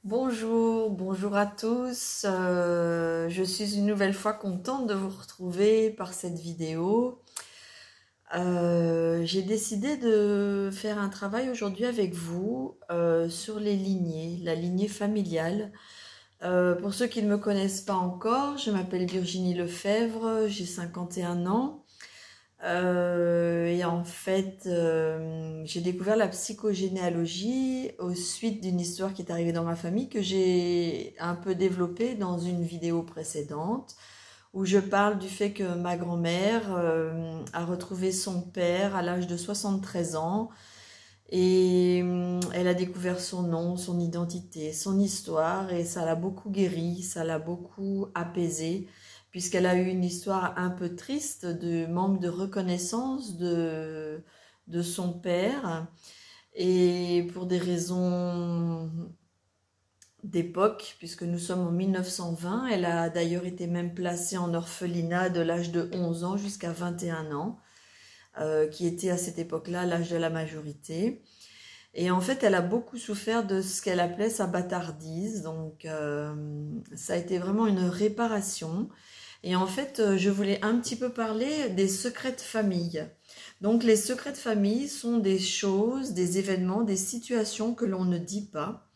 Bonjour à tous. Je suis une nouvelle fois contente de vous retrouver par cette vidéo. J'ai décidé de faire un travail aujourd'hui avec vous sur les lignées, la lignée familiale. Pour ceux qui ne me connaissent pas encore, je m'appelle Virginie Lefebvre, j'ai 51 ans. Et en fait, j'ai découvert la psychogénéalogie au suite d'une histoire qui est arrivée dans ma famille que j'ai un peu développée dans une vidéo précédente où je parle du fait que ma grand-mère a retrouvé son père à l'âge de 73 ans et elle a découvert son nom, son identité, son histoire et ça l'a beaucoup guérie, ça l'a beaucoup apaisée puisqu'elle a eu une histoire un peu triste de manque de reconnaissance de son père et pour des raisons d'époque, puisque nous sommes en 1920, elle a d'ailleurs été même placée en orphelinat de l'âge de 11 ans jusqu'à 21 ans, qui était à cette époque-là l'âge de la majorité. Et en fait, elle a beaucoup souffert de ce qu'elle appelait sa bâtardise, donc ça a été vraiment une réparation. Et en fait, je voulais un petit peu parler des secrets de famille. Donc les secrets de famille sont des choses, des événements, des situations que l'on ne dit pas.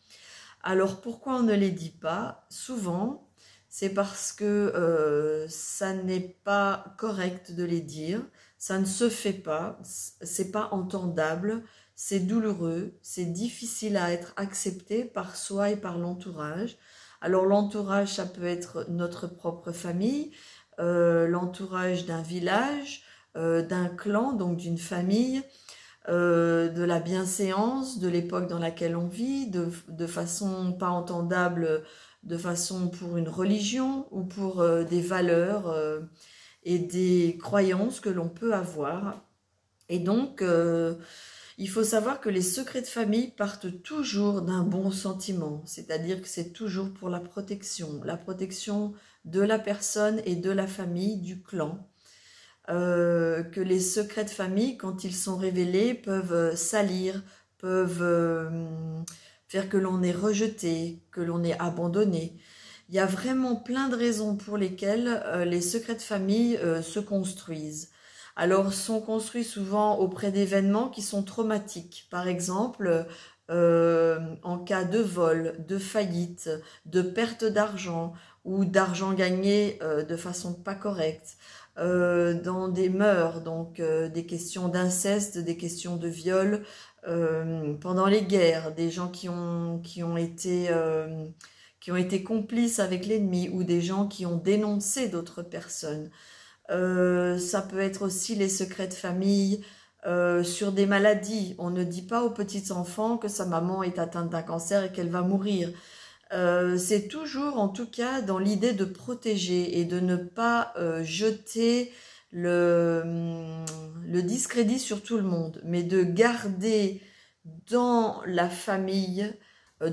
Alors pourquoi on ne les dit pas? Souvent, c'est parce que ça n'est pas correct de les dire, ça ne se fait pas, c'est pas entendable, c'est douloureux, c'est difficile à être accepté par soi et par l'entourage. Alors l'entourage, ça peut être notre propre famille, l'entourage d'un village, d'un clan, donc d'une famille, de la bienséance de l'époque dans laquelle on vit, de façon pas entendable, de façon pour une religion ou pour des valeurs et des croyances que l'on peut avoir. Et donc, il faut savoir que les secrets de famille partent toujours d'un bon sentiment, c'est-à-dire que c'est toujours pour la protection de la personne et de la famille, du clan. Que les secrets de famille, quand ils sont révélés, peuvent salir, peuvent faire que l'on est rejeté, que l'on est abandonné. Il y a vraiment plein de raisons pour lesquelles les secrets de famille se construisent. Alors, sont construits souvent auprès d'événements qui sont traumatiques. Par exemple, en cas de vol, de faillite, de perte d'argent ou d'argent gagné de façon pas correcte, dans des mœurs, donc des questions d'inceste, des questions de viol, pendant les guerres, des gens qui ont été complices avec l'ennemi ou des gens qui ont dénoncé d'autres personnes. Ça peut être aussi les secrets de famille sur des maladies. On ne dit pas aux petits enfants que sa maman est atteinte d'un cancer et qu'elle va mourir. C'est toujours, en tout cas, dans l'idée de protéger et de ne pas jeter le discrédit sur tout le monde, mais de garder dans la famille,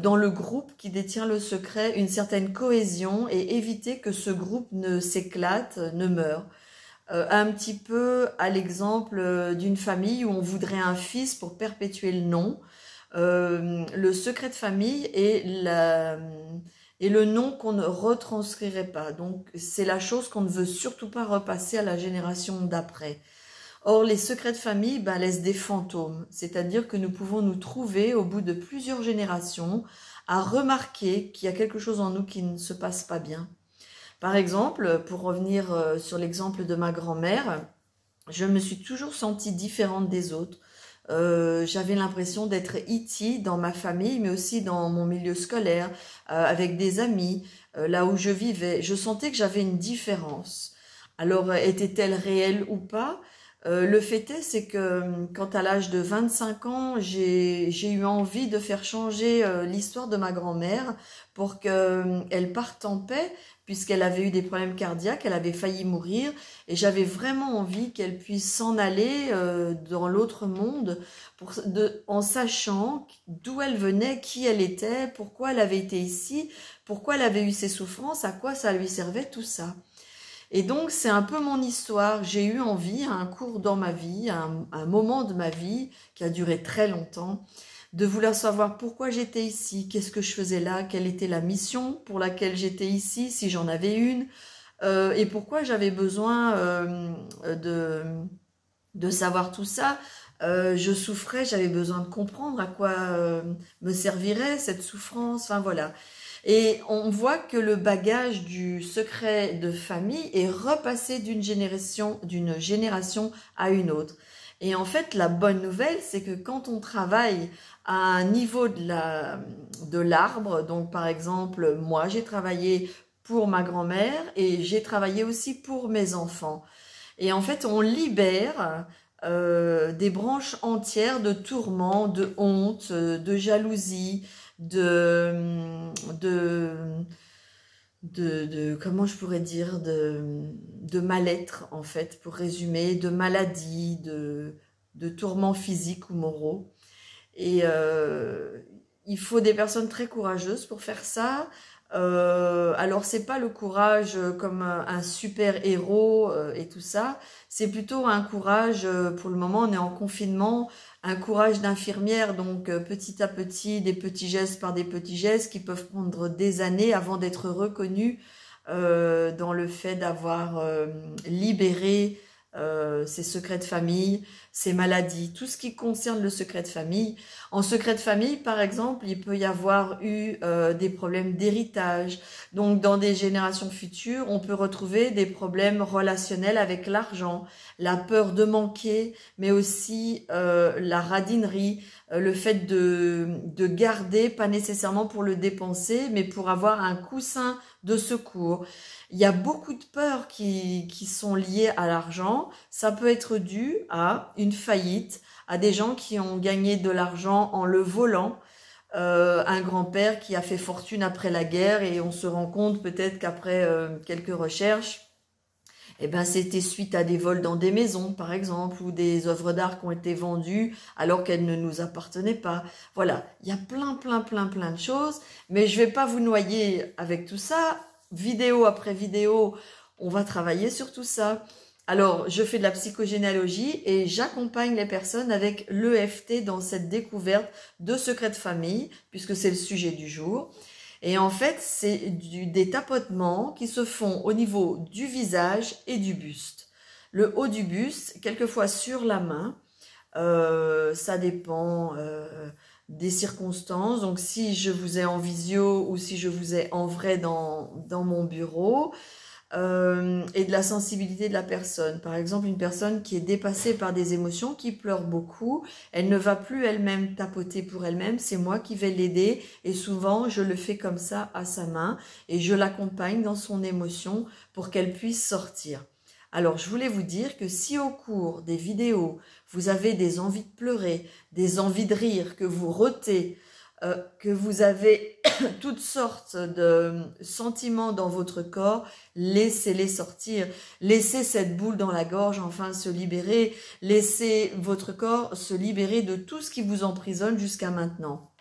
dans le groupe qui détient le secret, une certaine cohésion et éviter que ce groupe ne s'éclate, ne meure. Un petit peu à l'exemple d'une famille où on voudrait un fils pour perpétuer le nom. Le secret de famille est le nom qu'on ne retranscrirait pas. Donc, c'est la chose qu'on ne veut surtout pas repasser à la génération d'après. Or, les secrets de famille laissent des fantômes, c'est-à-dire que nous pouvons nous trouver au bout de plusieurs générations à remarquer qu'il y a quelque chose en nous qui ne se passe pas bien. Par exemple, pour revenir sur l'exemple de ma grand-mère, je me suis toujours sentie différente des autres. J'avais l'impression d'être E.T. dans ma famille, mais aussi dans mon milieu scolaire, avec des amis, là où je vivais. Je sentais que j'avais une différence. Alors, était-elle réelle ou pas? Le fait est, c'est que quand à l'âge de 25 ans, j'ai eu envie de faire changer l'histoire de ma grand-mère pour qu'elle parte en paix, puisqu'elle avait eu des problèmes cardiaques, elle avait failli mourir, et j'avais vraiment envie qu'elle puisse s'en aller dans l'autre monde en sachant d'où elle venait, qui elle était, pourquoi elle avait été ici, pourquoi elle avait eu ses souffrances, à quoi ça lui servait, tout ça. Et donc, c'est un peu mon histoire. J'ai eu envie, à un cours dans ma vie, à un moment de ma vie qui a duré très longtemps, de vouloir savoir pourquoi j'étais ici, qu'est-ce que je faisais là, quelle était la mission pour laquelle j'étais ici, si j'en avais une, et pourquoi j'avais besoin de savoir tout ça. Je souffrais, j'avais besoin de comprendre à quoi me servirait cette souffrance, enfin voilà. Et on voit que le bagage du secret de famille est repassé d'une génération à une autre. Et en fait, la bonne nouvelle, c'est que quand on travaille à un niveau de l'arbre, donc par exemple, moi j'ai travaillé pour ma grand-mère et j'ai travaillé aussi pour mes enfants. Et en fait, on libère des branches entières de tourments, de honte, de jalousie, de, comment je pourrais dire, de mal-être, en fait, pour résumer, de maladies, de tourments physiques ou moraux. Et il faut des personnes très courageuses pour faire ça. Alors c'est pas le courage comme un super héros et tout ça, c'est plutôt un courage, pour le moment on est en confinement, un courage d'infirmière, donc petit à petit, des petits gestes par des petits gestes qui peuvent prendre des années avant d'être reconnus dans le fait d'avoir libéré ses secrets de famille, ses maladies, tout ce qui concerne le secret de famille. En secret de famille, par exemple, il peut y avoir eu des problèmes d'héritage. Donc, dans des générations futures, on peut retrouver des problèmes relationnels avec l'argent, la peur de manquer, mais aussi la radinerie, le fait de garder, pas nécessairement pour le dépenser, mais pour avoir un coussin de secours. Il y a beaucoup de peurs qui sont liées à l'argent. Ça peut être dû à une faillite, à des gens qui ont gagné de l'argent en le volant. Un grand-père qui a fait fortune après la guerre et on se rend compte peut-être qu'après quelques recherches, eh ben, c'était suite à des vols dans des maisons, par exemple, ou des œuvres d'art qui ont été vendues alors qu'elles ne nous appartenaient pas. Voilà, il y a plein de choses, mais je vais pas vous noyer avec tout ça. Vidéo après vidéo, on va travailler sur tout ça. Alors, je fais de la psychogénéalogie et j'accompagne les personnes avec l'EFT dans cette découverte de secrets de famille, puisque c'est le sujet du jour. Et en fait, c'est des tapotements qui se font au niveau du visage et du buste. Le haut du buste, quelquefois sur la main, ça dépend des circonstances. Donc, si je vous ai en visio ou si je vous ai en vrai dans mon bureau, et de la sensibilité de la personne. Par exemple, une personne qui est dépassée par des émotions, qui pleure beaucoup, elle ne va plus elle-même tapoter pour elle-même, c'est moi qui vais l'aider et souvent je le fais comme ça à sa main et je l'accompagne dans son émotion pour qu'elle puisse sortir. Alors, je voulais vous dire que si au cours des vidéos, vous avez des envies de pleurer, des envies de rire, que vous rôtez, que vous avez toutes sortes de sentiments dans votre corps, laissez-les sortir. Laissez cette boule dans la gorge enfin se libérer. Laissez votre corps se libérer de tout ce qui vous emprisonne jusqu'à maintenant.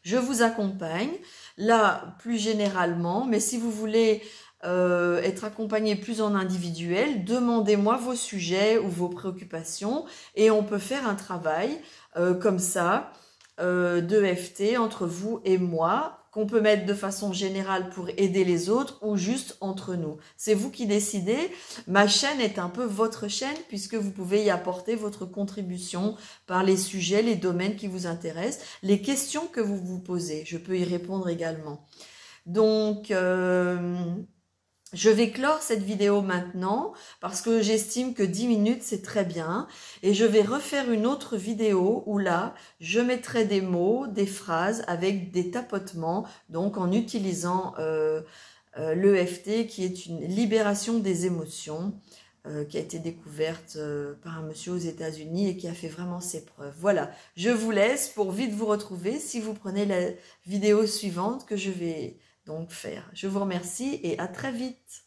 Je vous accompagne, là, plus généralement, mais si vous voulez être accompagné plus en individuel, demandez-moi vos sujets ou vos préoccupations et on peut faire un travail comme ça, d'EFT entre vous et moi, qu'on peut mettre de façon générale pour aider les autres ou juste entre nous. C'est vous qui décidez. Ma chaîne est un peu votre chaîne puisque vous pouvez y apporter votre contribution par les sujets, les domaines qui vous intéressent, les questions que vous vous posez. Je peux y répondre également. Donc, je vais clore cette vidéo maintenant parce que j'estime que 10 minutes c'est très bien et je vais refaire une autre vidéo où là je mettrai des mots, des phrases avec des tapotements, donc en utilisant l'EFT qui est une libération des émotions qui a été découverte par un monsieur aux États-Unis et qui a fait vraiment ses preuves. Voilà, je vous laisse pour vite vous retrouver si vous prenez la vidéo suivante que je vais donc faire. Je vous remercie et à très vite.